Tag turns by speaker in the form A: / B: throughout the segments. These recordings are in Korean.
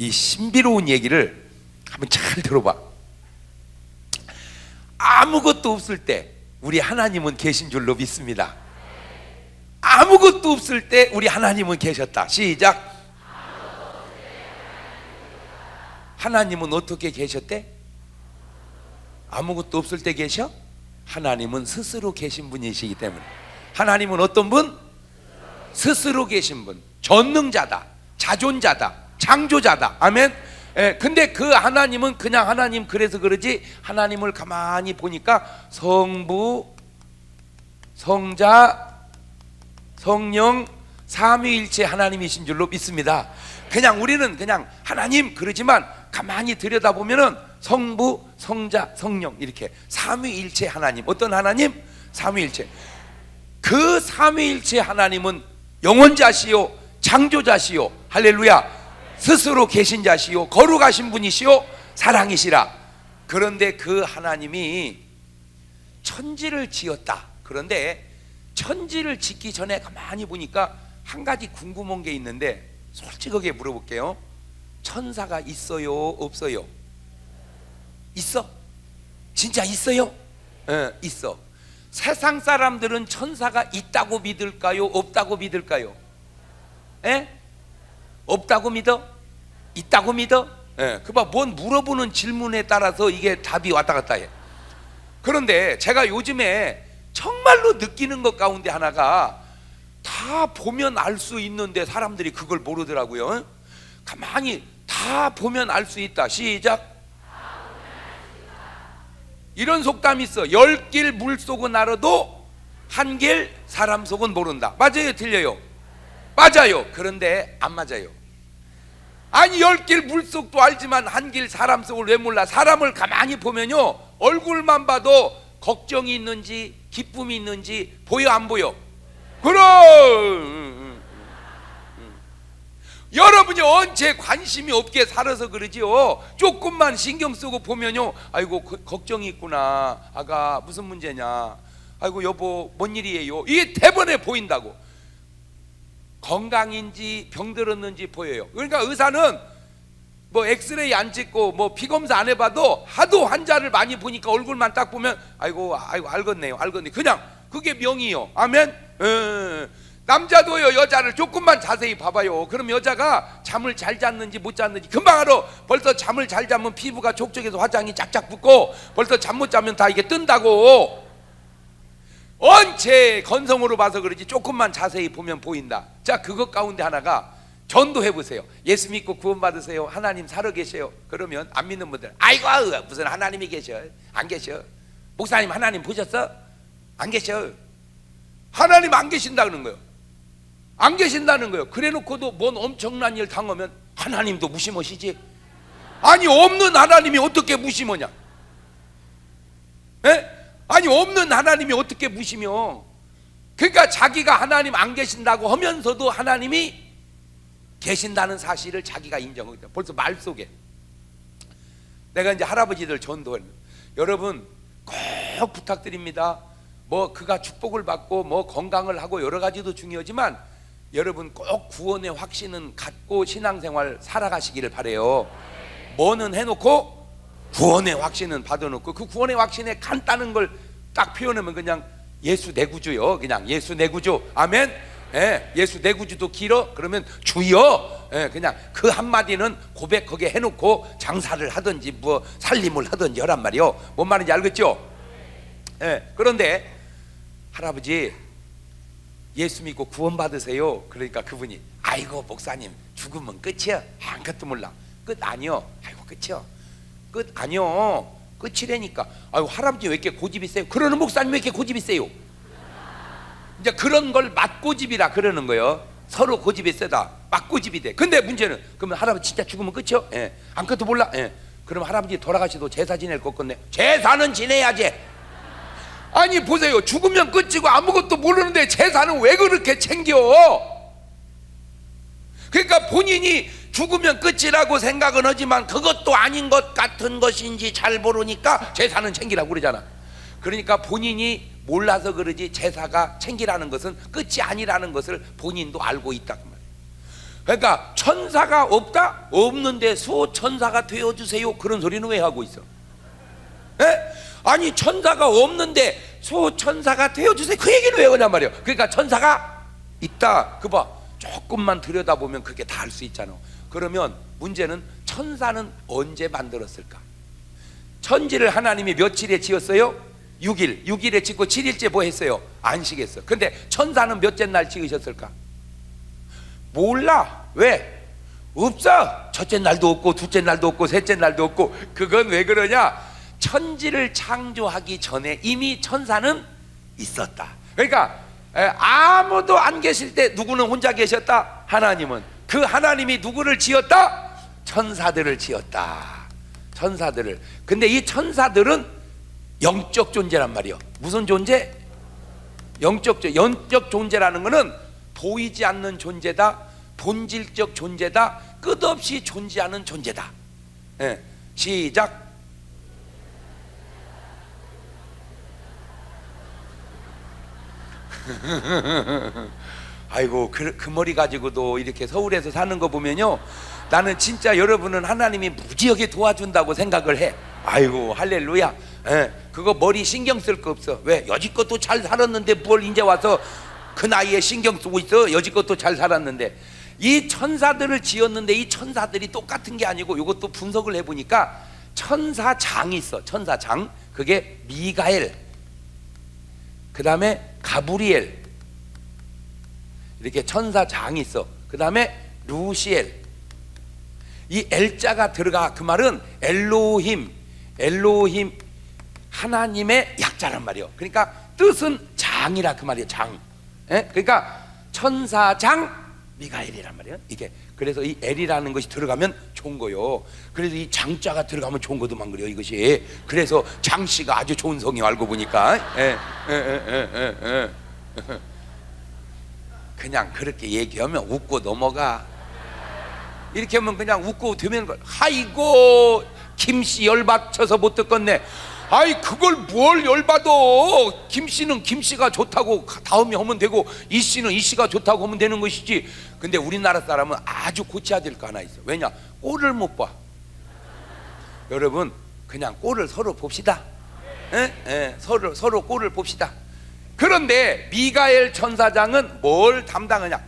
A: 이 신비로운 얘기를 한번 잘 들어봐. 아무것도 없을 때 우리 하나님은 계신 줄로 믿습니다. 아무것도 없을 때 우리 하나님은 계셨다. 시작. 하나님은 어떻게 계셨대? 아무것도 없을 때 계셔? 하나님은 스스로 계신 분이시기 때문에. 하나님은 어떤 분? 스스로 계신 분. 전능자다, 자존자다, 창조자다. 아멘. 근데 그 하나님은 그냥 하나님 그래서 그러지, 하나님을 가만히 보니까 성부, 성자, 성령 삼위일체 하나님이신 줄로 믿습니다. 그냥 우리는 그냥 하나님 그러지만 가만히 들여다보면은 성부, 성자, 성령 이렇게 삼위일체 하나님. 어떤 하나님? 삼위일체. 그 삼위일체 하나님은 영원자시요 창조자시요 할렐루야 스스로 계신 자시요 거룩하신 분이시요 사랑이시라. 그런데 그 하나님이 천지를 지었다. 그런데 천지를 짓기 전에 가만히 보니까 한 가지 궁금한 게 있는데 솔직하게 물어볼게요. 천사가 있어요 없어요? 있어? 진짜 있어요? 있어. 세상 사람들은 천사가 있다고 믿을까요? 없다고 믿을까요? 없다고 믿어? 있다고 믿어? 그봐 뭔 물어보는 질문에 따라서 이게 답이 왔다 갔다 해. 그런데 제가 요즘에 정말로 느끼는 것 가운데 하나가 다 보면 알 수 있는데 사람들이 그걸 모르더라고요. 가만히 다 보면 알 수 있다. 시작. 이런 속담이 있어. 10길 물속은 알아도 한 길 사람 속은 모른다. 맞아요 틀려요? 맞아요. 그런데 안 맞아요. 아니 10길 물속도 알지만 한 길 사람 속을 왜 몰라? 사람을 가만히 보면요 얼굴만 봐도 걱정이 있는지 기쁨이 있는지 보여 안 보여? 그럼 여러분이 언제 관심이 없게 살아서 그러지요. 조금만 신경 쓰고 보면요 아이고 걱정이 있구나. 아가 무슨 문제냐. 아이고 여보 뭔 일이에요. 이게 대번에 보인다고. 건강인지 병들었는지 보여요. 그러니까 의사는 뭐 엑스레이 안 찍고 뭐 피검사 안 해봐도 하도 환자를 많이 보니까 얼굴만 딱 보면 아이고 알겠네요. 그냥 그게 명이요. 아멘. 남자도요 여자를 조금만 자세히 봐봐요. 그럼 여자가 잠을 잘 잤는지 못 잤는지 금방 알아. 벌써 잠을 잘 자면 피부가 촉촉해서 화장이 쫙쫙 붙고 벌써 잠 못 자면 다 이게 뜬다고. 언제 건성으로 봐서 그러지 조금만 자세히 보면 보인다. 자 그것 가운데 하나가 전도해 보세요. 예수 믿고 구원 받으세요. 하나님 살아계세요. 그러면 안 믿는 분들 아이고 무슨 하나님이 계셔? 안 계셔. 목사님 하나님 보셨어? 안 계셔. 하나님 안 계신다 그러는 거예요. 안 계신다는 거예요. 그래 놓고도 뭔 엄청난 일 당하면 하나님도 무시무시지. 아니 없는 하나님이 어떻게 무시무냐? 아니 없는 하나님이 어떻게 무시며? 그러니까 자기가 하나님 안 계신다고 하면서도 하나님이 계신다는 사실을 자기가 인정하거든. 벌써 말 속에. 내가 이제 할아버지들 전도를 여러분 꼭 부탁드립니다. 뭐 그가 축복을 받고 뭐 건강을 하고 여러 가지도 중요하지만 여러분 꼭 구원의 확신은 갖고 신앙생활 살아가시기를 바래요. 뭐는 해놓고 구원의 확신은 받아놓고 그 구원의 확신에 간다는 걸 딱 표현하면 그냥 예수 내 구주요. 그냥 예수 내 구주. 아멘. 예수 내 구주도 길어. 그러면 주여. 그냥 그 한마디는 고백하게 해놓고 장사를 하든지 뭐 살림을 하든지 하란 말이요. 뭔 말인지 알겠죠? 그런데 할아버지 예수 믿고 구원 받으세요. 그러니까 그분이 아이고 목사님 죽으면 끝이야. 아무것도 몰라. 끝 아니요. 아이고 끝이요. 끝 아니요. 끝이라니까. 아이고 할아버지 왜 이렇게 고집이 세요? 그러는 목사님 왜 이렇게 고집이 세요? 이제 그런 걸 맞고집이라 그러는 거예요. 서로 고집이 세다. 맞고집이 돼. 근데 문제는 그러면 할아버지 진짜 죽으면 끝이요? 아무것도 몰라. 그럼 할아버지 돌아가시도 제사 지낼 것 같네. 제사는 지내야지. 아니 보세요. 죽으면 끝이고 아무것도 모르는데 제사는 왜 그렇게 챙겨? 그러니까 본인이 죽으면 끝이라고 생각은 하지만 그것도 아닌 것 같은 것인지 잘 모르니까 제사는 챙기라고 그러잖아. 그러니까 본인이 몰라서 그러지 제사가 챙기라는 것은 끝이 아니라는 것을 본인도 알고 있다고 말이에요. 그러니까 천사가 없다? 없는데 수호천사가 되어주세요. 그런 소리는 왜 하고 있어? 에? 아니 천사가 없는데 수호천사가 되어주세요. 그 얘기를 왜 하냔 말이에요. 그러니까 천사가 있다. 그 봐, 조금만 들여다보면 그게 다 알 수 있잖아. 그러면 문제는 천사는 언제 만들었을까? 천지를 하나님이 며칠에 지었어요? 6일. 6일에 짓고 7일째 뭐 했어요? 안식했어. 근데 천사는 몇째 날 지으셨을까? 몰라. 왜? 없어. 첫째 날도 없고 둘째 날도 없고 셋째 날도 없고. 그건 왜 그러냐? 천지를 창조하기 전에 이미 천사는 있었다. 그러니까 아무도 안 계실 때 누구는 혼자 계셨다? 하나님은. 그 하나님이 누구를 지었다? 천사들을 지었다. 천사들을. 근데 이 천사들은 영적 존재란 말이요. 무슨 존재? 영적 존재라는 것은 보이지 않는 존재다, 본질적 존재다, 끝없이 존재하는 존재다. 시작. 아이고 그 머리 가지고도 이렇게 서울에서 사는 거 보면요, 나는 진짜 여러분은 하나님이 무지하게 도와준다고 생각을 해. 아이고 할렐루야. 그거 머리 신경 쓸 거 없어. 왜? 여지껏도 잘 살았는데 뭘 이제 와서 그 나이에 신경 쓰고 있어? 여지껏도 잘 살았는데. 이 천사들을 지었는데 이 천사들이 똑같은 게 아니고, 이것도 분석을 해보니까 천사장이 있어. 천사장. 그게 미가엘, 그 다음에 가브리엘, 이렇게 천사장이 있어. 그 다음에 루시엘. 이 L자가 들어가. 그 말은 엘로힘 하나님의 약자란 말이에요. 그러니까 뜻은 장이라 그 말이에요. 장. 그러니까 천사장 미가엘이란 말이에요. 이게 그래서 이 L이라는 것이 들어가면 좋은 거요. 그래서 이 장자가 들어가면 좋은 거도만 그래요. 이것이. 그래서 장씨가 아주 좋은 성이요. 알고 보니까. 그냥 그렇게 얘기하면 웃고 넘어가. 이렇게 하면 그냥 웃고 되면, 아이고 김씨 열받쳐서 못 듣겠네. 아이 그걸 뭘 열받아. 김씨는 김씨가 좋다고 다음에 하면 되고, 이씨는 이씨가 좋다고 하면 되는 것이지. 근데 우리나라 사람은 아주 고쳐야 될 거 하나 있어. 왜냐? 꼴을 못 봐. 여러분 그냥 꼴을 서로 봅시다. 서로 꼴을 봅시다. 그런데 미가엘 천사장은 뭘 담당하냐?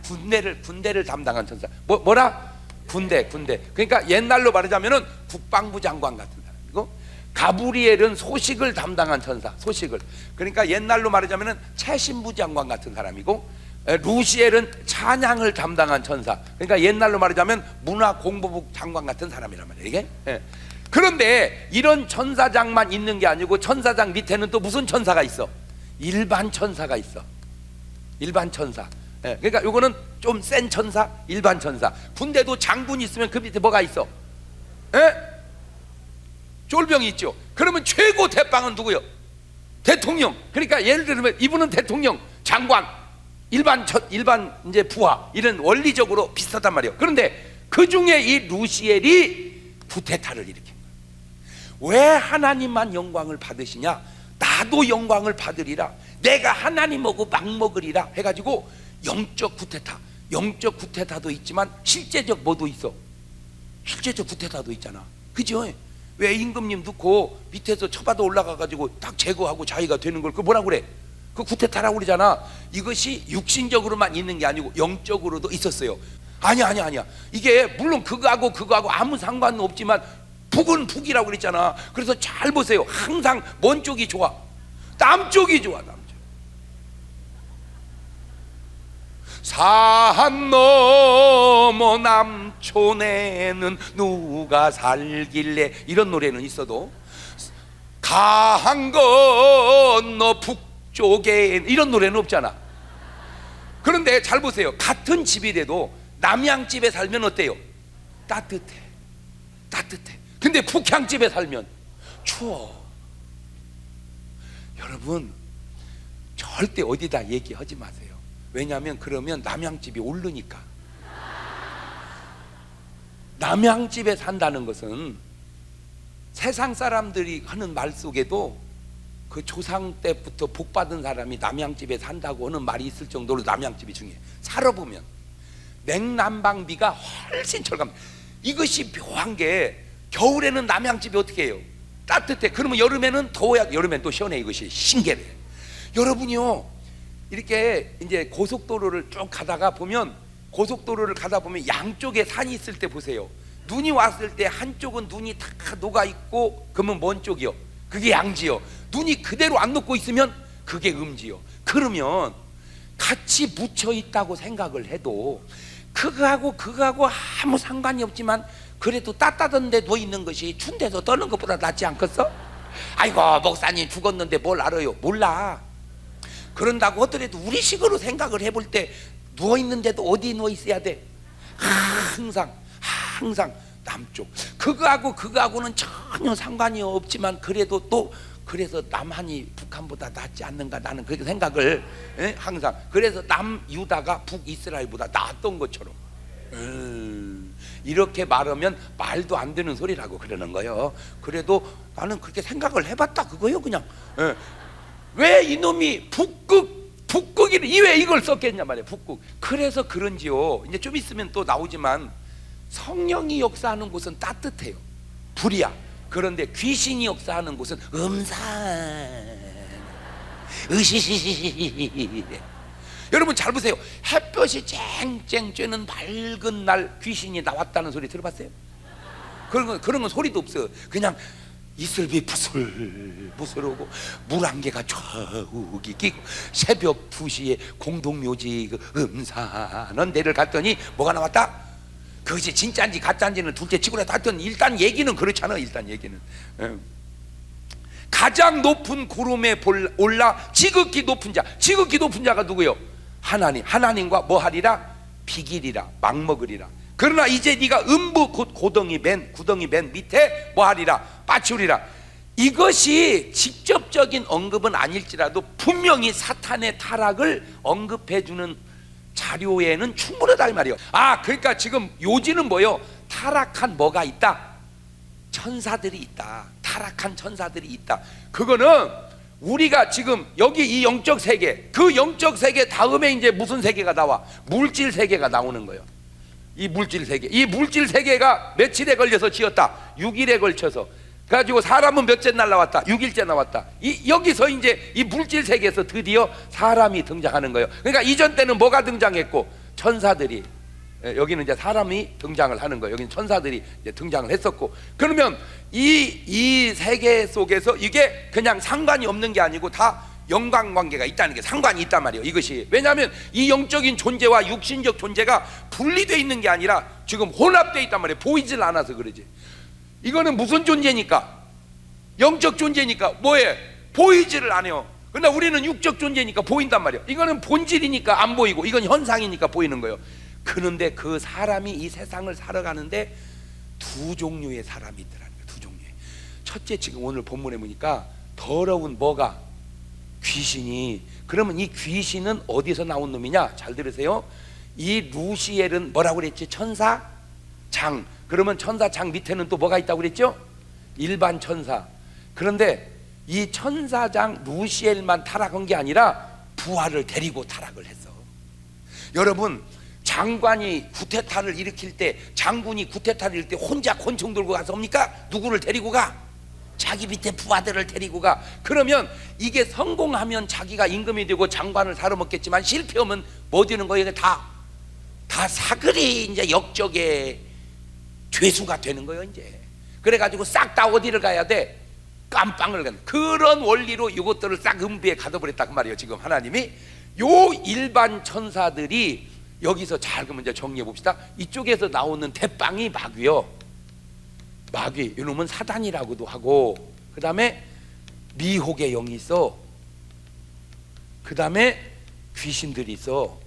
A: 군대를 담당한 천사. 뭐라? 군대. 그러니까 옛날로 말하자면은 국방부 장관 같은 사람이고, 가브리엘은 소식을 담당한 천사. 소식을. 그러니까 옛날로 말하자면은 채신부 장관 같은 사람이고, 루시엘은 찬양을 담당한 천사. 그러니까 옛날로 말하자면 문화공보부 장관 같은 사람이란 말이에요. 이게. 그런데 이런 천사장만 있는 게 아니고, 천사장 밑에는 또 무슨 천사가 있어? 일반 천사가 있어. 일반 천사. 그러니까 요거는 좀 센 천사, 일반 천사. 군대도 장군이 있으면 그 밑에 뭐가 있어? 쫄병이 있죠. 그러면 최고 대빵은 누구요? 대통령. 그러니까 예를 들면 이분은 대통령, 장관, 일반 이제 부하, 이런 원리적으로 비슷하단 말이에요. 그런데 그 중에 이 루시엘이 쿠데타를 일으킨 거예요. 왜 하나님만 영광을 받으시냐? 나도 영광을 받으리라. 내가 하나님하고 맞먹으리라 해가지고 영적 쿠데타도 있지만 실제적 뭐도 있어? 실제적 쿠데타도 있잖아. 그죠? 왜 임금님 넣고 밑에서 쳐받아 올라가가지고 딱 제거하고 자기가 되는 걸 그 뭐라 그래? 그 쿠데타라고 그러잖아. 이것이 육신적으로만 있는 게 아니고 영적으로도 있었어요. 아니야. 이게 물론 그거하고 아무 상관은 없지만 북은 북이라고 그랬잖아. 그래서 잘 보세요. 항상 뭔 쪽이 좋아? 남쪽이 좋아. 산 넘어 남촌에는 누가 살길래, 이런 노래는 있어도 강 건너 북쪽에 이런 노래는 없잖아. 그런데 잘 보세요. 같은 집이라도 남양집에 살면 어때요? 따뜻해. 근데 북향집에 살면 추워. 여러분 절대 어디다 얘기하지 마세요. 왜냐하면 그러면 남양집이 오르니까. 남양집에 산다는 것은 세상 사람들이 하는 말 속에도 그 조상 때부터 복 받은 사람이 남양집에 산다고 하는 말이 있을 정도로 남양집이 중요해. 살아보면 냉난방비가 훨씬 절감합니다. 이것이 묘한 게 겨울에는 남양집이 어떻게 해요? 따뜻해. 그러면 여름에는 더워야, 여름엔 또 시원해. 이것이 신기해. 여러분이요, 이렇게 이제 고속도로를 쭉 가다가 보면, 고속도로를 가다 보면 양쪽에 산이 있을 때 보세요. 눈이 왔을 때 한쪽은 눈이 다 녹아 있고, 그러면 뭔 쪽이요? 그게 양지요. 눈이 그대로 안 녹고 있으면 그게 음지요. 그러면 같이 묻혀 있다고 생각을 해도 그거하고 아무 상관이 없지만 그래도 따뜻한 데 누워 있는 것이 추운 데서 떠는 것보다 낫지 않겠어? 아이고, 목사님 죽었는데 뭘 알아요? 몰라. 그런다고 하더라도 우리식으로 생각을 해볼 때 누워 있는데도 어디 누워 있어야 돼? 항상 남쪽. 그거하고는 전혀 상관이 없지만 그래도 또 그래서 남한이 북한보다 낫지 않는가, 나는 그렇게 생각을 항상. 그래서 남유다가 북이스라엘보다 나았던 것처럼 이렇게 말하면 말도 안 되는 소리라고 그러는 거예요. 그래도 나는 그렇게 생각을 해봤다 그거예요. 그냥 왜 이놈이 북극이 왜 이걸 썼겠냐 말이에요. 북극. 그래서 그런지요, 이제 좀 있으면 또 나오지만 성령이 역사하는 곳은 따뜻해요, 불이야. 그런데 귀신이 역사하는 곳은 음산, 으시시시시. 여러분 잘 보세요. 햇볕이 쨍쨍 쬐는 맑은 날 귀신이 나왔다는 소리 들어봤어요? 그런 건 소리도 없어요. 그냥 이슬비 부슬부슬 오고 물안개가 저기 끼고 새벽 2시에 공동묘지 음산한 데를 갔더니 뭐가 나왔다? 그것이 진짜인지 가짜인지는 둘째 치고라도 하여튼 일단 얘기는 그렇잖아. 일단 얘기는 가장 높은 구름에 올라 지극히 높은 자. 지극히 높은 자가 누구요? 하나님과 뭐 하리라? 비기리라, 막먹으리라. 그러나 이제 네가 음부 곧 구덩이 맨 밑에 뭐 하리라? 빠치우리라. 이것이 직접적인 언급은 아닐지라도 분명히 사탄의 타락을 언급해주는 자료에는 충분하다 이 말이에요. 그러니까 지금 요지는 뭐요? 타락한 뭐가 있다? 천사들이 있다. 타락한 천사들이 있다. 그거는 우리가 지금 여기 이 영적 세계, 그 영적 세계 다음에 이제 무슨 세계가 나와? 물질 세계가 나오는 거예요. 이 물질 세계가 며칠에 걸려서 지었다? 6일에 걸쳐서. 그래가지고 사람은 몇째 날 나왔다? 6일째 나왔다. 여기서 이제 이 물질 세계에서 드디어 사람이 등장하는 거예요. 그러니까 이전 때는 뭐가 등장했고? 천사들이. 여기는 이제 사람이 등장을 하는 거예요. 여기는 천사들이 이제 등장을 했었고. 그러면 이 세계 속에서 이게 그냥 상관이 없는 게 아니고 다 연관관계가 있다는 게 상관이 있단 말이에요. 이것이 왜냐하면 이 영적인 존재와 육신적 존재가 분리되어 있는 게 아니라 지금 혼합되어 있단 말이에요. 보이질 않아서 그러지. 이거는 무슨 존재니까? 영적 존재니까 뭐해? 보이지를 않아요. 그러나 우리는 육적 존재니까 보인단 말이에요. 이거는 본질이니까 안 보이고 이건 현상이니까 보이는 거예요. 그런데 그 사람이 이 세상을 살아가는데 두 종류의 사람이 있더라는 거예요. 두 종류의. 첫째, 지금 오늘 본문에 보니까 더러운 뭐가? 귀신이. 그러면 이 귀신은 어디서 나온 놈이냐? 잘 들으세요. 이 루시엘은 뭐라고 그랬지? 천사장. 그러면 천사장 밑에는 또 뭐가 있다고 그랬죠? 일반 천사. 그런데 이 천사장 루시엘만 타락한 게 아니라 부하를 데리고 타락을 했어. 여러분, 장관이 구테타를 일으킬 때, 장군이 구테타를 일으킬 때 혼자 권총 들고 가서 옵니까? 누구를 데리고 가? 자기 밑에 부하들을 데리고 가. 그러면 이게 성공하면 자기가 임금이 되고 장관을 사로먹겠지만 실패하면 뭐 되는 거예요? 다 사글이 이제 역적의 죄수가 되는 거예요. 이제 그래가지고 싹 다 어디를 가야 돼? 깜빵을 가는 그런 원리로 이것들을 싹 음부에 가둬버렸다 그 말이에요. 지금 하나님이 요 일반 천사들이 여기서 잘 그럼 이제 정리해 봅시다. 이쪽에서 나오는 대빵이 마귀요. 마귀, 이놈은 사단이라고도 하고, 그 다음에 미혹의 영이 있어. 그 다음에 귀신들이 있어.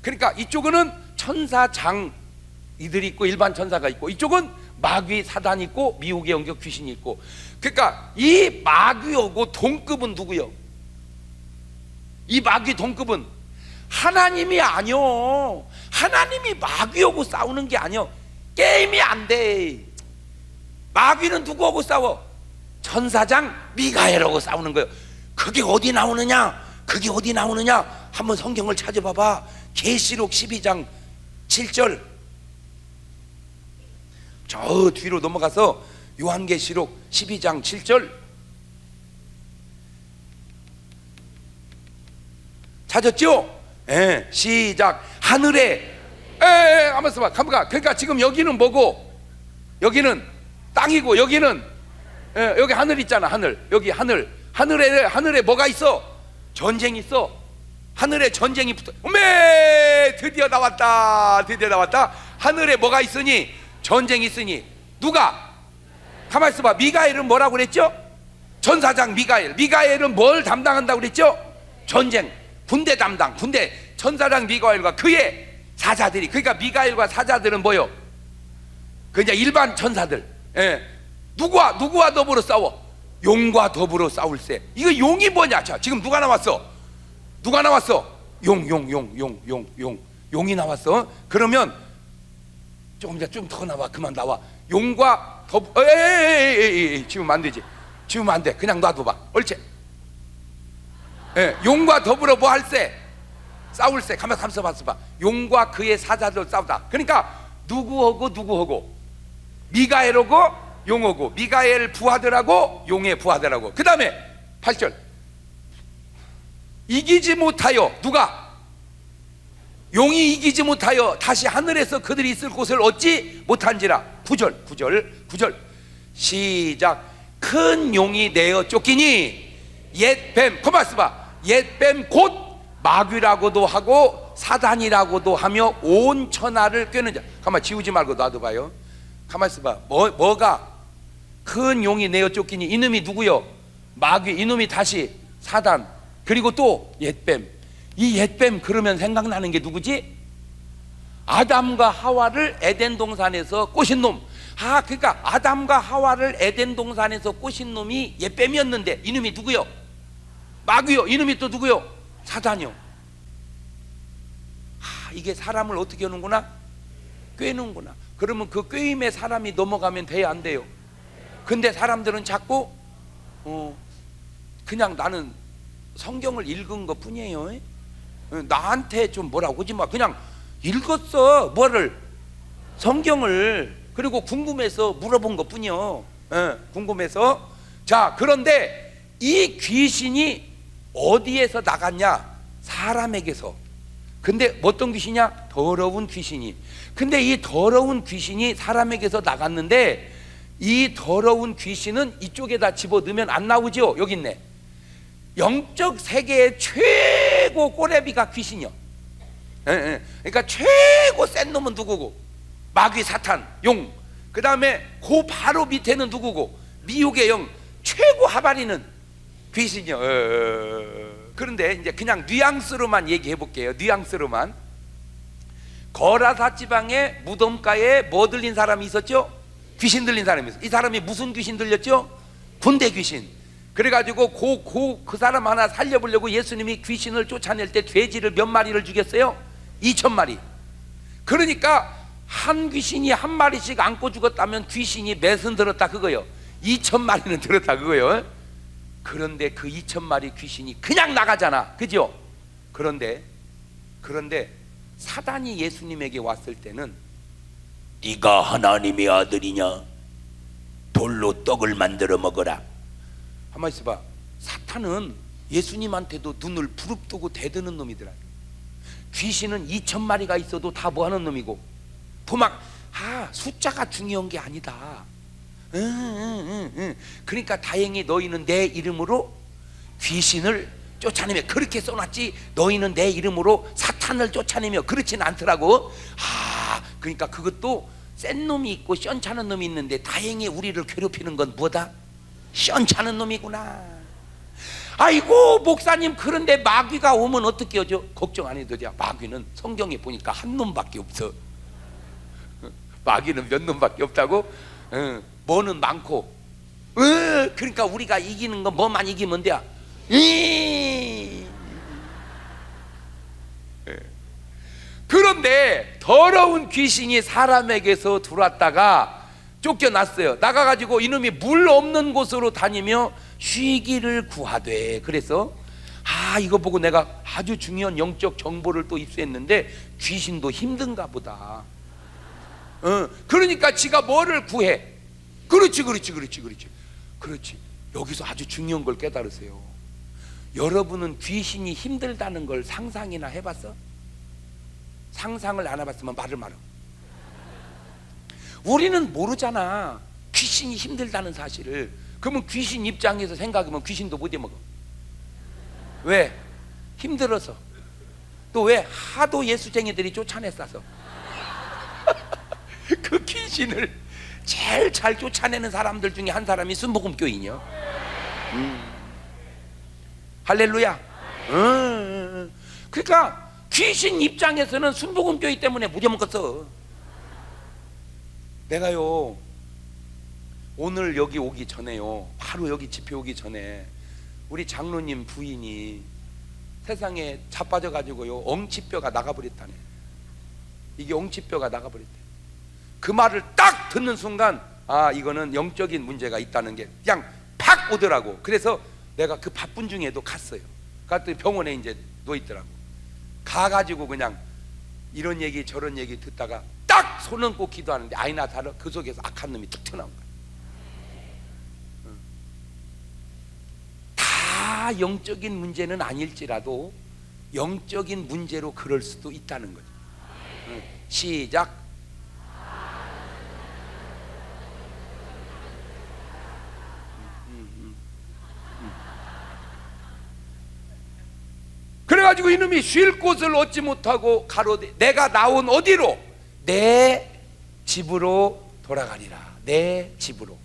A: 그러니까 이쪽은 천사장 이들이 있고 일반 천사가 있고, 이쪽은 마귀 사단이 있고 미혹의 영적 귀신이 있고. 그러니까 이 마귀하고 동급은 누구요? 이 마귀 동급은 하나님이 아니요. 하나님이 마귀하고 싸우는 게 아니요. 게임이 안 돼. 마귀는 누구하고 싸워? 천사장 미가엘하고 싸우는 거예요. 그게 어디 나오느냐? 한번 성경을 찾아봐봐. 계시록 12장 7절. 저 뒤로 넘어가서 요한계시록 12장 7절 찾았죠? 예, 시작. 하늘에 한번 써봐. 그러니까 지금 여기는 뭐고, 여기는 땅이고, 여기는 여기 하늘 있잖아. 하늘. 여기 하늘에 뭐가 있어? 전쟁이 있어. 하늘에 전쟁이 붙어. 오메, 드디어 나왔다. 하늘에 뭐가 있으니? 전쟁이 있으니. 누가? 가만히 있어봐. 미가엘은 뭐라고 그랬죠? 전사장 미가엘은 뭘 담당한다고 그랬죠? 전쟁, 군대 담당. 군대 천사장 미가엘과 그의 사자들이, 그러니까 미가엘과 사자들은 뭐요? 그냥 일반 천사들. 누구와 더불어 싸워? 용과 더불어 싸울세. 이거 용이 뭐냐? 자, 지금 누가 나왔어? 용이 나왔어. 그러면 좀 더 나와. 그만 나와. 용과 지우면 안 되지. 지우면 안 돼. 그냥 놔둬봐. 옳지. 용과 더불어 뭐 할세? 싸울세. 가만히 봤어봐. 용과 그의 사자들 싸우다. 그러니까 누구하고 미가엘하고 용하고, 미가엘 부하들하고 용의 부하들하고. 그 다음에 8절. 이기지 못하여. 누가? 용이 이기지 못하여 다시 하늘에서 그들이 있을 곳을 얻지 못한지라. 9절 시작. 큰 용이 내어 쫓기니 옛뱀, 가만 있어봐. 옛뱀 곧 마귀라고도 하고 사단이라고도 하며 온 천하를 꿰는 자. 가만 지우지 말고 놔둬봐요. 가만 있어봐. 뭐가? 큰 용이 내어 쫓기니, 이놈이 누구요? 마귀. 이놈이 다시 사단. 그리고 또 옛뱀. 이 옛뱀 그러면 생각나는 게 누구지? 아담과 하와를 에덴 동산에서 꼬신 놈. 그러니까 아담과 하와를 에덴 동산에서 꼬신 놈이 옛뱀이었는데, 이놈이 누구요? 마귀요. 이놈이 또 누구요? 사단이요. 이게 사람을 어떻게 하는구나? 꿰는구나. 그러면 그 꿰임에 사람이 넘어가면 돼야 안 돼요? 근데 사람들은 자꾸 그냥 나는 성경을 읽은 것 뿐이에요. 나한테 좀 뭐라고 하지 마. 그냥 읽었어. 뭐를? 성경을. 그리고 궁금해서 물어본 것 뿐이요. 궁금해서. 자, 그런데 이 귀신이 어디에서 나갔냐? 사람에게서. 근데 어떤 귀신이냐? 더러운 귀신이. 근데 이 더러운 귀신이 사람에게서 나갔는데, 이 더러운 귀신은 이쪽에다 집어넣으면 안 나오죠? 여기 있네. 영적 세계의 최고 꼬레비가 귀신이요. 그러니까 최고 센 놈은 누구고? 마귀, 사탄, 용. 그 다음에 그 바로 밑에는 누구고? 미혹의 영. 최고 하바리는 귀신이요. 그런데 이제 그냥 뉘앙스로만 얘기해 볼게요. 뉘앙스로만. 거라사 지방의 무덤가에 뭐 들린 사람이 있었죠? 귀신 들린 사람이 있었어요. 이 사람이 무슨 귀신 들렸죠? 군대 귀신. 그래가지고 그 사람 하나 살려보려고 예수님이 귀신을 쫓아낼 때 돼지를 몇 마리를 죽였어요? 2,000마리. 그러니까 한 귀신이 한 마리씩 안고 죽었다면 귀신이 몇은 들었다 그거요? 2,000마리는 들었다 그거요? 그런데 그 2,000마리 귀신이 그냥 나가잖아. 그죠? 그런데 사단이 예수님에게 왔을 때는, 네가 하나님의 아들이냐? 돌로 떡을 만들어 먹어라. 한번 있어봐. 사탄은 예수님한테도 눈을 부릅뜨고 대드는 놈이더라. 귀신은 2,000마리가 있어도 다 뭐하는 놈이고, 숫자가 중요한 게 아니다. 그러니까 다행히 너희는 내 이름으로 귀신을 쫓아내며, 그렇게 써놨지 너희는 내 이름으로 사탄을 쫓아내며, 그렇진 않더라고. 그러니까 그것도 센 놈이 있고 시원찮은 놈이 있는데, 다행히 우리를 괴롭히는 건 뭐다? 시원찮은 놈이구나. 아이고 목사님, 그런데 마귀가 오면 어떻게 하죠? 걱정 안 해도 돼. 마귀는 성경에 보니까 한 놈밖에 없어. 마귀는 몇 놈밖에 없다고? 뭐는 많고. 그러니까 우리가 이기는 건 뭐만 이기면 돼. 그런데 더러운 귀신이 사람에게서 들어왔다가 쫓겨났어요. 나가가지고 이놈이 물 없는 곳으로 다니며 쉬기를 구하되. 그래서 이거 보고 내가 아주 중요한 영적 정보를 또 입수했는데 귀신도 힘든가 보다. 그러니까 지가 뭐를 구해? 그렇지. 여기서 아주 중요한 걸 깨달으세요. 여러분은 귀신이 힘들다는 걸 상상이나 해봤어? 상상을 안 해봤으면 말을 말어. 우리는 모르잖아, 귀신이 힘들다는 사실을. 그러면 귀신 입장에서 생각하면 귀신도 못 해먹어. 왜? 힘들어서. 또 왜? 하도 예수쟁이들이 쫓아냈어서. 그 귀신을 제일 잘 쫓아내는 사람들 중에 한 사람이 순복음교인이요. 할렐루야. 그러니까 귀신 입장에서는 순복음교인 때문에 못 해먹었어. 내가요, 오늘 여기 오기 전에요, 바로 여기 집회 오기 전에 우리 장로님 부인이 세상에 자빠져가지고요, 엉치뼈가 나가버렸다네. 이게 엉치뼈가 나가버렸대. 그 말을 딱 듣는 순간 이거는 영적인 문제가 있다는 게 그냥 팍 오더라고. 그래서 내가 그 바쁜 중에도 갔어요. 갔더니 병원에 이제 누워있더라고. 가가지고 그냥 이런 얘기 저런 얘기 듣다가 딱 손 얹고 기도하는데 아이나 다른 그 속에서 악한 놈이 툭 튀어나온 거야. 다 영적인 문제는 아닐지라도 영적인 문제로 그럴 수도 있다는 거죠. 시작. 그래가지고 이놈이 쉴 곳을 얻지 못하고 가로되 내가 나온 어디로? 내 집으로 돌아가리라. 내 집으로.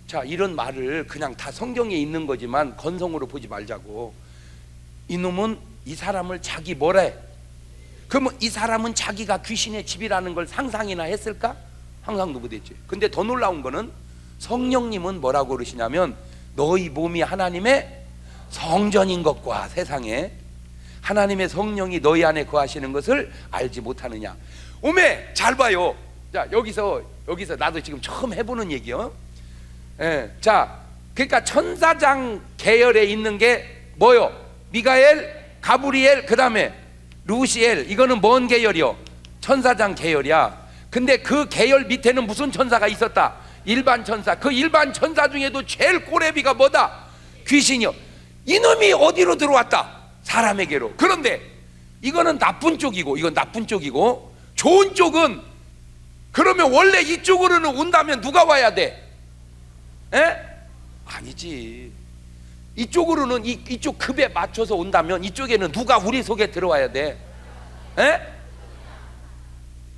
A: 자, 이런 말을 그냥 다 성경에 있는 거지만 건성으로 보지 말자고. 이놈은 이 사람을 자기 뭐라 해? 그러면 이 사람은 자기가 귀신의 집이라는 걸 상상이나 했을까? 상상도 못했지. 근데 더 놀라운 거는 성령님은 뭐라고 그러시냐면 너희 몸이 하나님의 성전인 것과 세상에 하나님의 성령이 너희 안에 거하시는 것을 알지 못하느냐. 오메 잘 봐요. 자, 여기서 나도 지금 처음 해보는 얘기요. 자, 그러니까 천사장 계열에 있는 게 뭐요? 미가엘, 가브리엘, 그 다음에 루시엘. 이거는 뭔 계열이요? 천사장 계열이야. 근데 그 계열 밑에는 무슨 천사가 있었다? 일반 천사. 그 일반 천사 중에도 제일 꼬레비가 뭐다? 귀신이요. 이놈이 어디로 들어왔다? 사람에게로. 그런데 이거는 나쁜 쪽이고 이건 나쁜 쪽이고, 좋은 쪽은 그러면 원래 이쪽으로는 온다면 누가 와야 돼? 아니지. 이쪽으로는 이쪽 급에 맞춰서 온다면 이쪽에는 누가 우리 속에 들어와야 돼?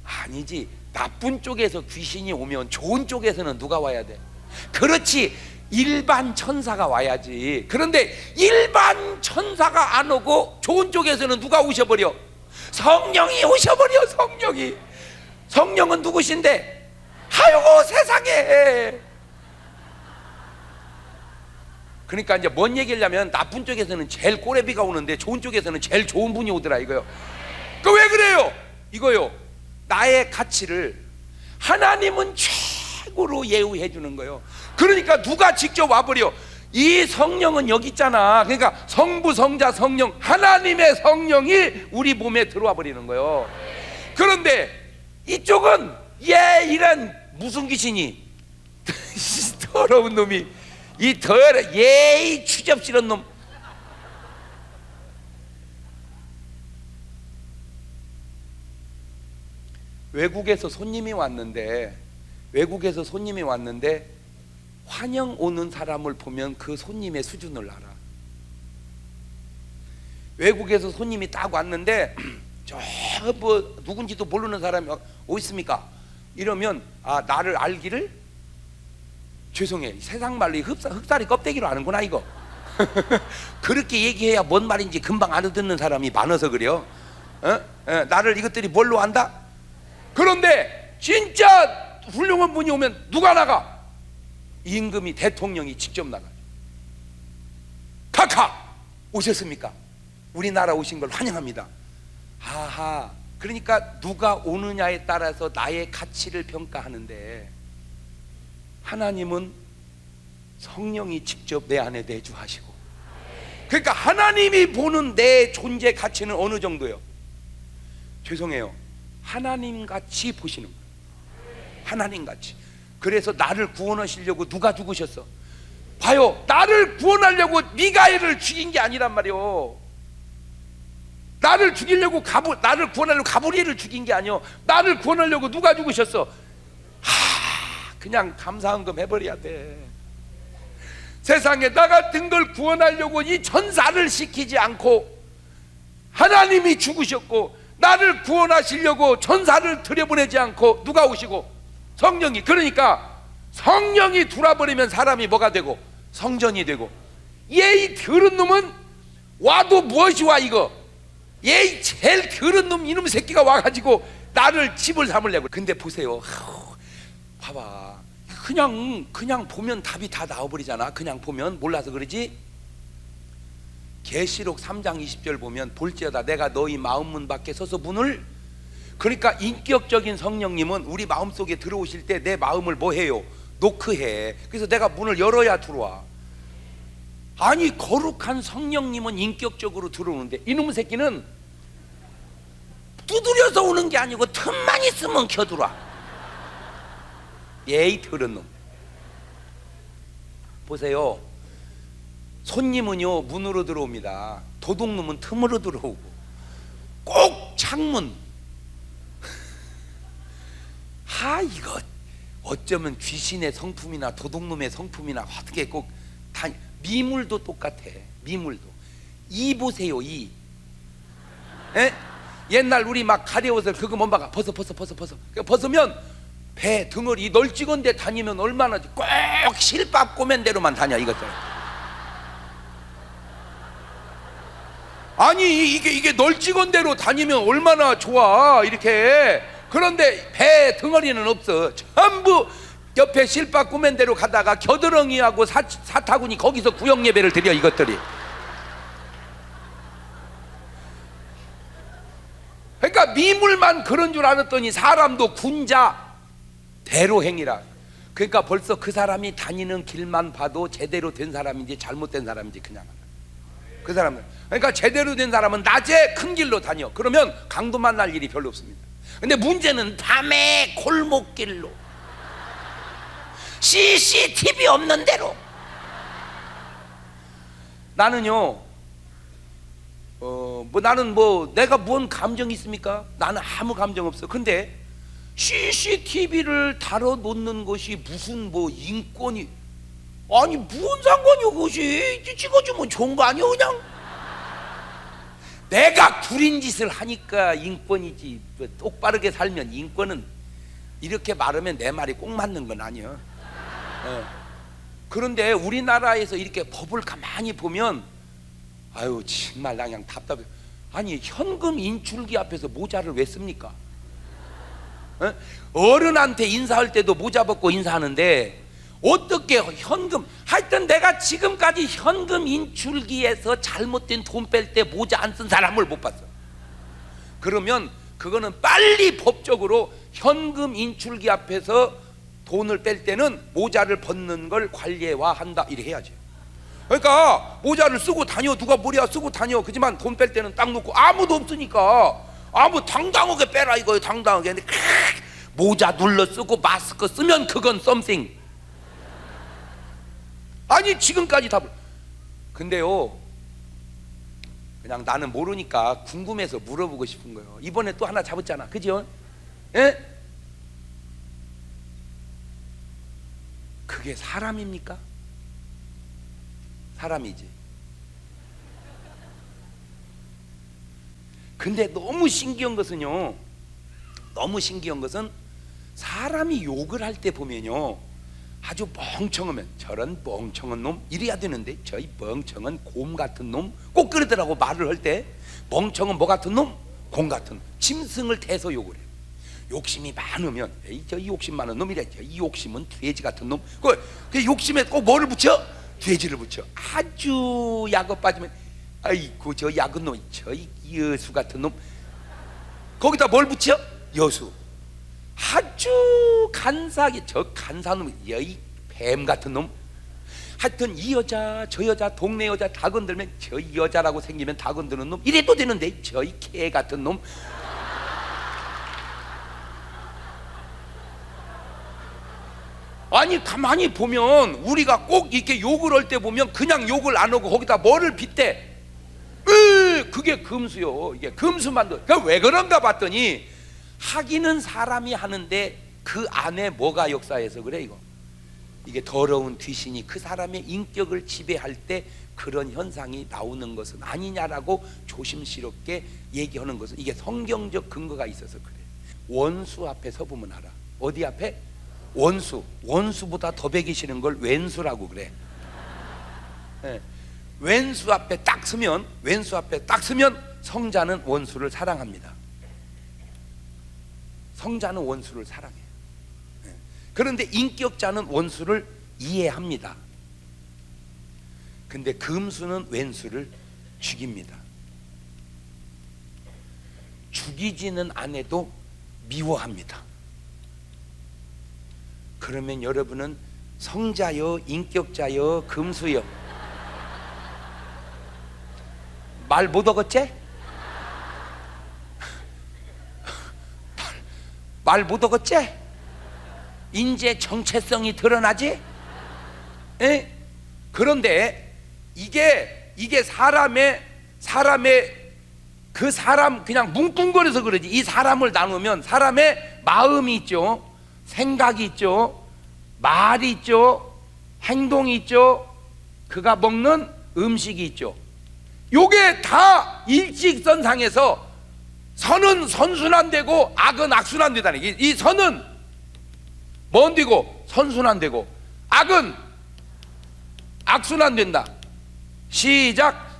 A: 아니지. 나쁜 쪽에서 귀신이 오면 좋은 쪽에서는 누가 와야 돼? 그렇지, 일반 천사가 와야지. 그런데 일반 천사가 안 오고 좋은 쪽에서는 누가 오셔버려? 성령이 오셔버려. 성령은 누구신데? 아이고 세상에. 그러니까 이제 뭔 얘기냐면 나쁜 쪽에서는 제일 꼬레비가 오는데 좋은 쪽에서는 제일 좋은 분이 오더라 이거요. 그 왜 그래요? 이거요, 나의 가치를 하나님은 최고로 예우해 주는 거예요. 그러니까 누가 직접 와버려. 이 성령은 여기 있잖아. 그러니까 성부, 성자, 성령, 하나님의 성령이 우리 몸에 들어와 버리는 거예요. 그런데 이쪽은 이런 무슨 귀신이 더러운 놈이, 이 이 추접스러운 놈. 외국에서 손님이 왔는데 환영 오는 사람을 보면 그 손님의 수준을 알아. 외국에서 손님이 딱 왔는데 저 뭐 누군지도 모르는 사람이 어디 있습니까? 이러면 나를 알기를, 죄송해, 세상 말로 흑살이 껍데기로 아는구나 이거. 그렇게 얘기해야 뭔 말인지 금방 알아듣는 사람이 많아서 그래요. 나를 이것들이 뭘로 안다? 그런데 진짜 훌륭한 분이 오면 누가 나가? 임금이, 대통령이 직접 나가. 카카 오셨습니까? 우리나라 오신 걸 환영합니다. 하하. 그러니까 누가 오느냐에 따라서 나의 가치를 평가하는데, 하나님은 성령이 직접 내 안에 내주하시고, 그러니까 하나님이 보는 내 존재 가치는 어느 정도예요? 죄송해요, 하나님같이 보시는 거예요. 하나님같이. 그래서 나를 구원하시려고 누가 죽으셨어? 봐요, 나를 구원하려고 미가엘을 죽인 게 아니란 말이요. 나를 죽이려고 나를 구원하려고 가브리엘을 죽인 게 아니요. 나를 구원하려고 누가 죽으셨어? 그냥 감사한금 해버려야 돼. 세상에 나 같은 걸 구원하려고 이 천사를 시키지 않고 하나님이 죽으셨고, 나를 구원하시려고 천사를 들여보내지 않고 누가 오시고? 성령이. 그러니까 성령이 들어버리면 사람이 뭐가 되고? 성전이 되고. 얘 더러운 놈은 와도 무엇이 와 이거? 얘 제일 더러운 놈 이놈 새끼가 와가지고 나를 집을 삼으려고. 근데 보세요, 봐봐, 그냥 보면 답이 다 나와버리잖아. 그냥 보면 몰라서 그러지. 계시록 3장 20절 보면 볼지어다 내가 너희 마음문 밖에 서서 문을. 그러니까 인격적인 성령님은 우리 마음속에 들어오실 때 내 마음을 뭐 해요? 노크해. 그래서 내가 문을 열어야 들어와. 아니, 거룩한 성령님은 인격적으로 들어오는데 이놈의 새끼는 두드려서 오는 게 아니고 틈만 있으면 켜들어와. 예이 더러운 놈. 보세요, 손님은요 문으로 들어옵니다. 도둑놈은 틈으로 들어오고. 꼭 창문. 이거 어쩌면 귀신의 성품이나 도둑놈의 성품이나 어떻게 꼭 다. 미물도 똑같아. 미물도. 이 보세요, 이. 에? 옛날 우리 막 가려워서 그거 못 막아. 벗어. 벗으면 배 덩어리 널찍은 데 다니면 얼마나. 꼭 실밥 꼬맨 대로만 다녀 이것들. 아니 이게 널찍은 대로 다니면 얼마나 좋아 이렇게. 그런데 배 덩어리는 없어. 전부 옆에 실밥 꼬맨 대로 가다가 겨드렁이하고 사타구니 거기서 구역 예배를 드려 이것들이. 그러니까 미물만 그런 줄 알았더니 사람도 군자 대로 행이라. 그러니까 벌써 그 사람이 다니는 길만 봐도 제대로 된 사람인지 잘못된 사람인지 그냥 그 사람은. 그러니까 제대로 된 사람은 낮에 큰 길로 다녀. 그러면 강도 만날 일이 별로 없습니다. 근데 문제는 밤에 골목길로 CCTV 없는 대로. 나는요 나는 내가 뭔 감정이 있습니까? 나는 아무 감정 없어. 근데 CCTV를 달아 놓는 것이 무슨 인권이. 아니 무슨 상관이요 그것이. 찍어주면 좋은 거 아니요 그냥. 내가 구린 짓을 하니까 인권이지. 똑바르게 살면 인권은. 이렇게 말하면 내 말이 꼭 맞는 건 아니야. 그런데 우리나라에서 이렇게 법을 가만히 보면 아유 정말 나 그냥 답답해. 아니 현금 인출기 앞에서 모자를 왜 씁니까? 어른한테 인사할 때도 모자 벗고 인사하는데 어떻게 현금. 하여튼 내가 지금까지 현금 인출기에서 잘못된 돈 뺄 때 모자 안 쓴 사람을 못 봤어. 그러면 그거는 빨리 법적으로 현금 인출기 앞에서 돈을 뺄 때는 모자를 벗는 걸 관례화한다 이래 해야지. 그러니까 모자를 쓰고 다녀. 누가 머리야 쓰고 다녀. 그지만 돈 뺄 때는 딱 놓고 아무도 없으니까 당당하게 빼라 이거예요. 당당하게. 근데 모자 눌러 쓰고 마스크 쓰면 그건 something. 아니 지금까지 답을. 근데요 그냥 나는 모르니까 궁금해서 물어보고 싶은 거예요. 이번에 또 하나 잡았잖아, 그죠? 예? 그게 사람입니까? 사람이지. 근데 너무 신기한 것은요, 너무 신기한 것은 사람이 욕을 할 때 보면요 아주 멍청하면 저런 멍청한 놈 이래야 되는데 저이 멍청한 곰 같은 놈 꼭 그러더라고. 말을 할 때 멍청은 뭐 같은 놈? 곰 같은 짐승을 대서 욕을 해. 욕심이 많으면 에이 저 욕심 많은 놈이래. 이 욕심은 돼지 같은 놈. 그 욕심에 꼭 뭐를 붙여? 돼지를 붙여. 아주 약어 빠지면 아이고 저 약은 놈, 저 여수 같은 놈. 거기다 뭘 붙여? 여수. 아주 간사하게 저 간사한 놈, 여이 뱀 같은 놈. 하여튼 이 여자 저 여자 동네 여자 다 건들면 저 여자라고 생기면 다 건드는 놈 이래도 되는데 저이 개 같은 놈. 아니 가만히 보면 우리가 꼭 이렇게 욕을 할 때 보면 그냥 욕을 안 하고 거기다 뭐를 빗대? 그게 금수요. 이게 금수만도. 왜 그런가 봤더니 하기는 사람이 하는데 그 안에 뭐가 역사해서 그래 이거. 이게 더러운 귀신이 그 사람의 인격을 지배할 때 그런 현상이 나오는 것은 아니냐라고 조심스럽게 얘기하는 것은 이게 성경적 근거가 있어서 그래. 원수 앞에 서보면 알아. 어디 앞에? 원수. 원수보다 더 배기 싫은 걸 왼수라고 그래. 네. 왼수 앞에 딱 서면, 왼수 앞에 딱 서면 성자는 원수를 사랑합니다. 성자는 원수를 사랑해. 네. 그런데 인격자는 원수를 이해합니다. 근데 금수는 왼수를 죽입니다. 죽이지는 않아도 미워합니다. 그러면 여러분은 성자여, 인격자여, 금수여 말 못 얻었지? 말 못 얻었지? 인재 정체성이 드러나지? 에? 그런데 이게 사람의 그 사람 그냥 뭉뚱거려서 그러지. 이 사람을 나누면 사람의 마음이 있죠, 생각이 있죠, 말이 있죠, 행동이 있죠, 그가 먹는 음식이 있죠. 요게 다 일직선상에서 선은 선순환되고 악은 악순환되다는 게, 이 선은 뭔디고 선순환되고 악은 악순환된다. 시작.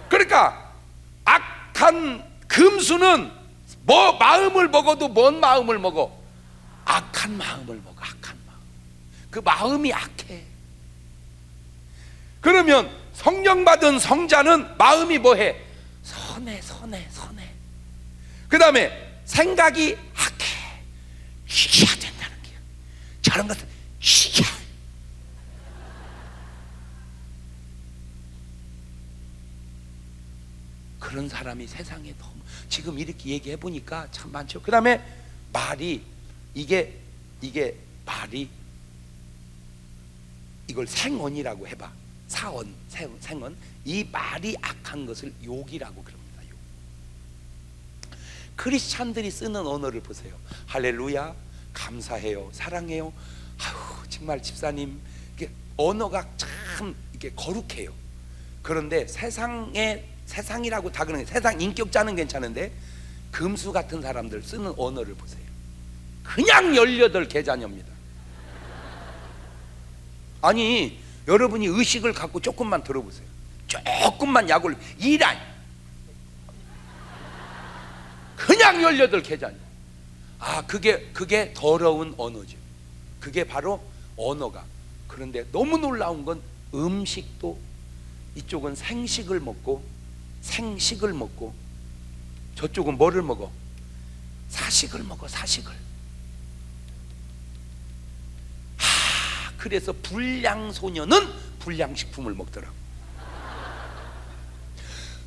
A: 그러니까 악한 금수는 뭐 마음을 먹어도 뭔 마음을 먹어? 악한 마음을 먹어. 악한 마음. 그 마음이 악해. 그러면 성령 받은 성자는 마음이 뭐해? 선해. 그 다음에 생각이 악해. 죽여야 된다는 거야. 저런 것은 죽여. 그런 사람이 세상에 너무 지금 이렇게 얘기해 보니까 참 많죠. 그 다음에 말이 이게 말이 이걸 생언이라고 해봐. 사언, 생언. 이 말이 악한 것을 욕이라고 그럽니다. 욕. 크리스찬들이 쓰는 언어를 보세요. 할렐루야, 감사해요, 사랑해요. 아유, 정말 집사님, 이게 언어가 참 이게 거룩해요. 그런데 세상이라고 다 그러는, 세상 인격자는 괜찮은데 금수 같은 사람들 쓰는 언어를 보세요. 그냥 18개자녀입니다. 아니 여러분이 의식을 갖고 조금만 들어보세요. 조금만 약을 이란 그냥 18개자녀. 아, 그게 더러운 언어죠. 그게 바로 언어가. 그런데 너무 놀라운 건 음식도 이쪽은 생식을 먹고 저쪽은 뭐를 먹어? 사식을 먹어. 사식을. 그래서 불량소녀는 불량식품을 먹더라고.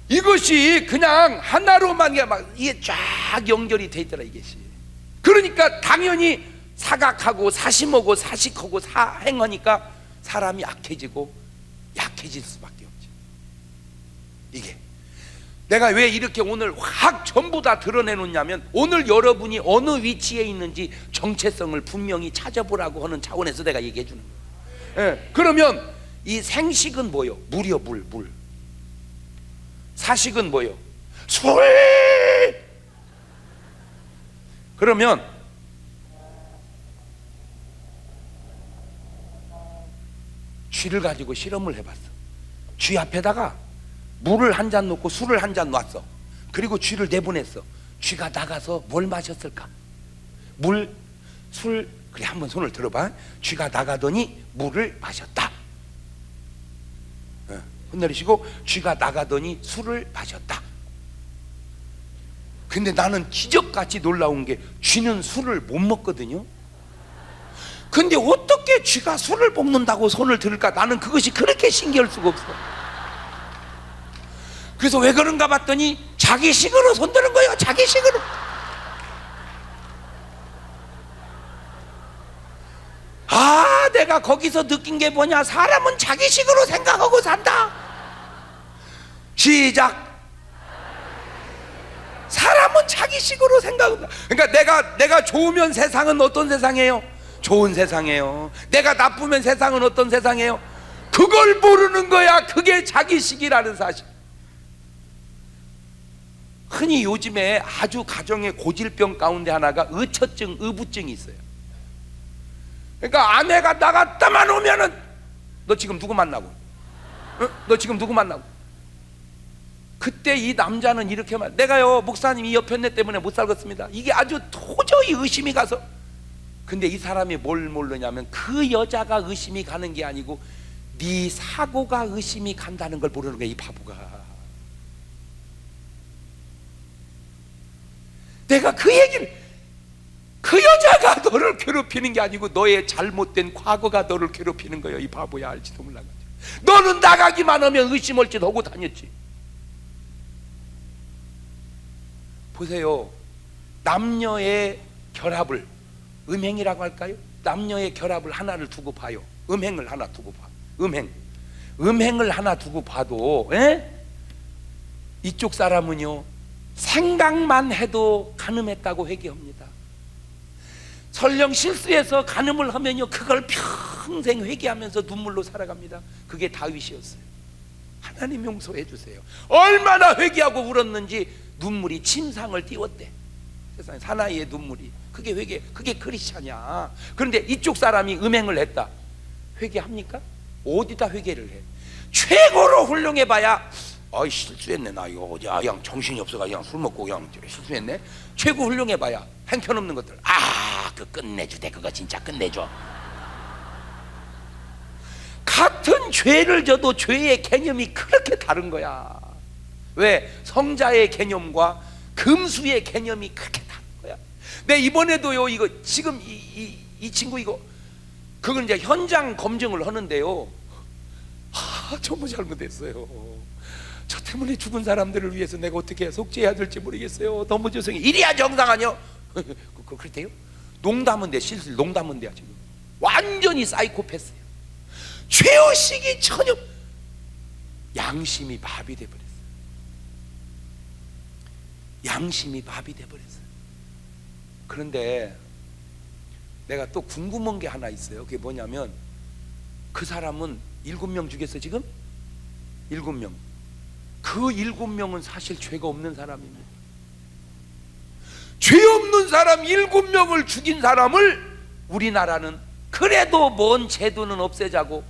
A: 이것이 그냥 하나로만 이게 쫙 연결이 돼 있더라 이것이. 그러니까 당연히 사각하고 사심하고 사식하고 사행하니까 사람이 악해지고 약해질 수밖에 없지. 이게 내가 왜 이렇게 오늘 확 전부 다 드러내놓냐면 오늘 여러분이 어느 위치에 있는지 정체성을 분명히 찾아보라고 하는 차원에서 내가 얘기해 주는 거예요. 예, 그러면 이 생식은 뭐요? 물이요. 물. 사식은 뭐요? 술. 그러면 쥐를 가지고 실험을 해봤어. 쥐 앞에다가 물을 한 잔 놓고 술을 한 잔 놨어. 그리고 쥐를 내보냈어. 쥐가 나가서 뭘 마셨을까? 물, 술. 그래, 한번 손을 들어봐. 쥐가 나가더니 물을 마셨다. 혼내리시고 쥐가 나가더니 술을 마셨다. 근데 나는 기적같이 놀라운 게 쥐는 술을 못 먹거든요. 근데 어떻게 쥐가 술을 먹는다고 손을 들을까? 나는 그것이 그렇게 신기할 수가 없어. 그래서 왜 그런가 봤더니 자기식으로 손 드는 거예요. 자기식으로. 아, 내가 거기서 느낀 게 뭐냐? 사람은 자기식으로 생각하고 산다. 시작. 사람은 자기식으로 생각한다. 그러니까 내가 좋으면 세상은 어떤 세상이에요? 좋은 세상이에요. 내가 나쁘면 세상은 어떤 세상이에요? 그걸 모르는 거야. 그게 자기식이라는 사실. 흔히 요즘에 아주 가정의 고질병 가운데 하나가 의처증, 의부증이 있어요. 그러니까 아내가 나갔다만 오면은 너 지금 누구 만나고? 응? 너 지금 누구 만나고? 그때 이 남자는 이렇게 말, 내가요 목사님 이 여편네 때문에 못 살겠습니다. 이게 아주 도저히 의심이 가서. 근데 이 사람이 뭘 모르냐면 그 여자가 의심이 가는 게 아니고 네 사고가 의심이 간다는 걸 모르는 거야, 이 바보가. 내가 그 얘기를, 그 여자가 너를 괴롭히는 게 아니고 너의 잘못된 과거가 너를 괴롭히는 거예요. 이 바보야, 알지도 몰라가지고. 너는 나가기만 하면 의심할 짓 하고 다녔지. 보세요, 남녀의 결합을, 음행이라고 할까요? 남녀의 결합을 하나를 두고 봐요. 음행을 하나 두고 봐. 음행을 하나 두고 봐도 이쪽 사람은요 생각만 해도 간음했다고 회개합니다. 설령 실수해서 간음을 하면요 그걸 평생 회개하면서 눈물로 살아갑니다. 그게 다윗이었어요. 하나님 용서해 주세요. 얼마나 회개하고 울었는지 눈물이 침상을 띄웠대. 세상에 사나이의 눈물이. 그게 회개, 그게 크리스찬이야. 그런데 이쪽 사람이 음행을 했다. 회개합니까? 어디다 회개를 해? 최고로 훌륭해봐야 아이 실수했네, 나 이거 어제 그냥 정신이 없어가 그냥 술 먹고 그냥 실수했네. 최고 훌륭해봐야 행편없는 것들, 그 끝내주대. 그거 진짜 끝내줘. 같은 죄를 져도 죄의 개념이 그렇게 다른 거야. 왜? 성자의 개념과 금수의 개념이 그렇게 다른 거야. 내 이번에도요 이거 지금 이 친구 이거 그걸 이제 현장 검증을 하는데요, 정말 잘못했어요. 저 때문에 죽은 사람들을 위해서 내가 어떻게 속죄해야 될지 모르겠어요. 너무 죄송해요. 이래야 정상 아니요? 그렇대요? 농담은 돼. 실실 농담은 돼요. 지금 완전히 사이코패스예요. 죄의식이 전혀, 양심이 마비돼 버렸어요. 양심이 마비돼 버렸어요. 그런데 내가 또 궁금한 게 하나 있어요. 그게 뭐냐면 그 사람은 7명 죽였어. 지금 7명. 그 7명은 사실 죄가 없는 사람입니다. 죄 없는 사람 7명을 죽인 사람을 우리나라는 그래도 뭔 제도는 없애자고.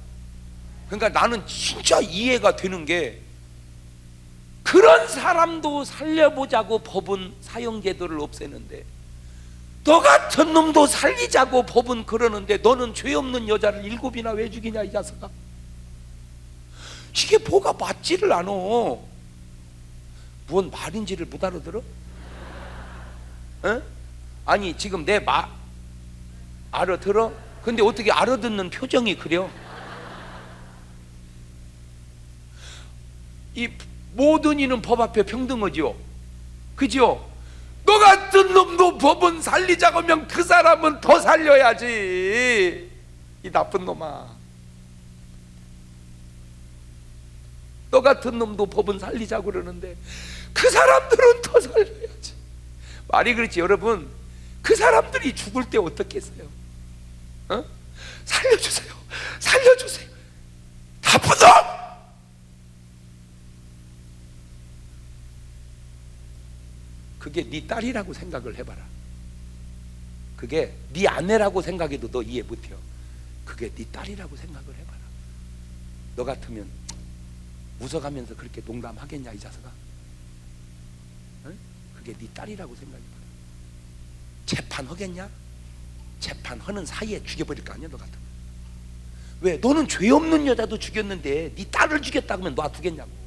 A: 그러니까 나는 진짜 이해가 되는 게, 그런 사람도 살려보자고 법은 사형제도를 없애는데 너 같은 놈도 살리자고 법은 그러는데 너는 죄 없는 여자를 7이나 왜 죽이냐 이 자식아. 이게 뭐가 맞지를 않아. 뭔 말인지를 못 알아들어? 아니 지금 내 말 알아들어? 근데 어떻게 알아듣는 표정이 그래요? 이 모든 이는 법 앞에 평등하지요. 그죠? 너 같은 놈도 법은 살리자고 하면 그 사람은 더 살려야지. 이 나쁜 놈아. 너 같은 놈도 법은 살리자고 그러는데 그 사람들은 더 살려야지. 말이 그렇지. 여러분, 그 사람들이 죽을 때 어떻게 했어요? 살려주세요, 살려주세요. 나쁜 놈! 그게 네 딸이라고 생각을 해봐라. 그게 네 아내라고 생각해도 너 이해 못해요. 그게 네 딸이라고 생각을 해봐라. 너 같으면 웃어가면서 그렇게 농담하겠냐 이 자식아? 그게 네 딸이라고 생각해봐라. 재판하겠냐? 재판하는 사이에 죽여버릴 거 아니야 너 같으면. 왜? 너는 죄 없는 여자도 죽였는데 네 딸을 죽였다고 하면 놔두겠냐고.